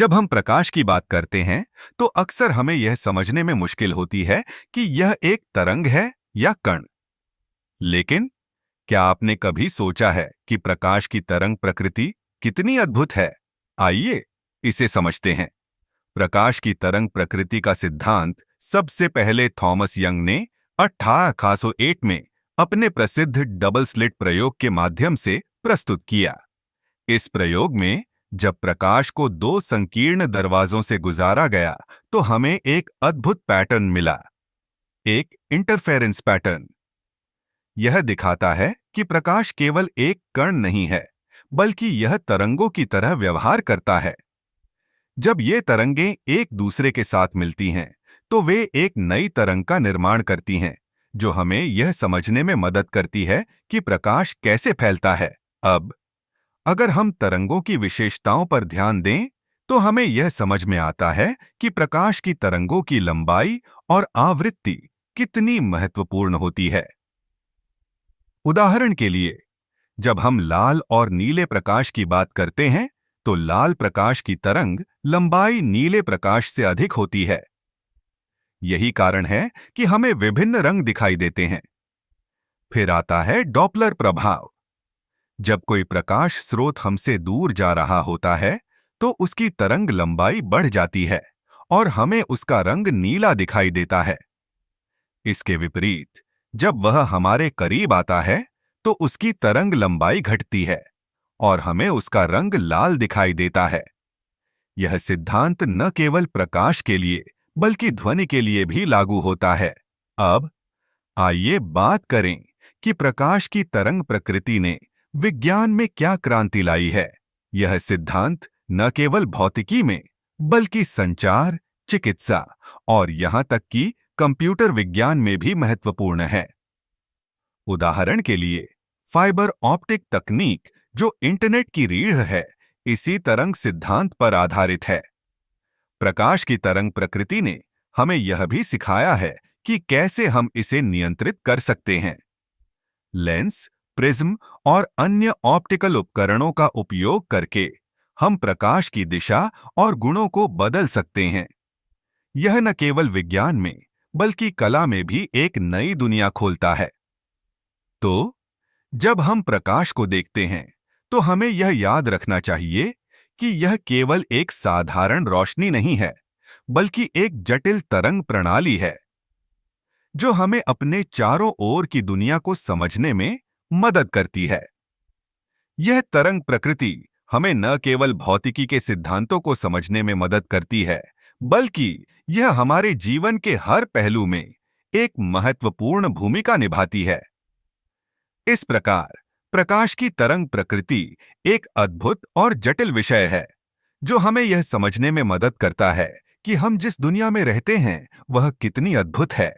जब हम प्रकाश की बात करते हैं तो अक्सर हमें यह समझने में मुश्किल होती है कि यह एक तरंग है या कण। लेकिन क्या आपने कभी सोचा है कि प्रकाश की तरंग प्रकृति कितनी अद्भुत है? आइए इसे समझते हैं। प्रकाश की तरंग प्रकृति का सिद्धांत सबसे पहले थॉमस यंग ने 1808 में अपने प्रसिद्ध डबल स्लिट प्रयोग के माध्यम से प्रस्तुत किया। इस प्रयोग में जब प्रकाश को दो संकीर्ण दरवाजों से गुजारा गया तो हमें एक अद्भुत पैटर्न मिला, एक इंटरफेरेंस पैटर्न। यह दिखाता है कि प्रकाश केवल एक कण नहीं है, बल्कि यह तरंगों की तरह व्यवहार करता है। जब ये तरंगें एक दूसरे के साथ मिलती हैं, तो वे एक नई तरंग का निर्माण करती हैं, जो हमें यह समझने में मदद करती है कि प्रकाश कैसे फैलता है। अब अगर हम तरंगों की विशेषताओं पर ध्यान दें, तो हमें यह समझ में आता है कि प्रकाश की तरंगों की लंबाई और आवृत्ति कितनी महत्वपूर्ण होती है। उदाहरण के लिए, जब हम लाल और नीले प्रकाश की बात करते हैं, तो लाल प्रकाश की तरंग लंबाई नीले प्रकाश से अधिक होती है। यही कारण है कि हमें विभिन्न रंग दिखाई देते हैं। फिर आता है डॉपलर प्रभाव। जब कोई प्रकाश स्रोत हमसे दूर जा रहा होता है, तो उसकी तरंग लंबाई बढ़ जाती है और हमें उसका रंग नीला दिखाई देता है। इसके विपरीत, जब वह हमारे करीब आता है, तो उसकी तरंग लंबाई घटती है और हमें उसका रंग लाल दिखाई देता है। यह सिद्धांत न केवल प्रकाश के लिए, बल्कि ध्वनि के लिए भी लागू होता है। अब आइए बात करें कि प्रकाश की तरंग प्रकृति ने विज्ञान में क्या क्रांति लाई है। यह सिद्धांत न केवल भौतिकी में, बल्कि संचार, चिकित्सा और यहां तक कि कंप्यूटर विज्ञान में भी महत्वपूर्ण है। उदाहरण के लिए, फाइबर ऑप्टिक तकनीक, जो इंटरनेट की रीढ़ है, इसी तरंग सिद्धांत पर आधारित है। प्रकाश की तरंग प्रकृति ने हमें यह भी सिखाया है कि कैसे हम इसे नियंत्रित कर सकते हैं। लेंस, प्रिज्म और अन्य ऑप्टिकल उपकरणों का उपयोग करके हम प्रकाश की दिशा और गुणों को बदल सकते हैं। यह न केवल विज्ञान में, बल्कि कला में भी एक नई दुनिया खोलता है। तो जब हम प्रकाश को देखते हैं, तो हमें यह याद रखना चाहिए कि यह केवल एक साधारण रोशनी नहीं है, बल्कि एक जटिल तरंग प्रणाली है, जो हमें अपने चारों ओर की दुनिया को समझने में मदद करती है। यह तरंग प्रकृति हमें न केवल भौतिकी के सिद्धांतों को समझने में मदद करती है, बल्कि यह हमारे जीवन के हर पहलू में एक महत्वपूर्ण भूमिका निभाती है। इस प्रकार प्रकाश की तरंग प्रकृति एक अद्भुत और जटिल विषय है, जो हमें यह समझने में मदद करता है कि हम जिस दुनिया में रहते हैं, वह कितनी अद्भुत है।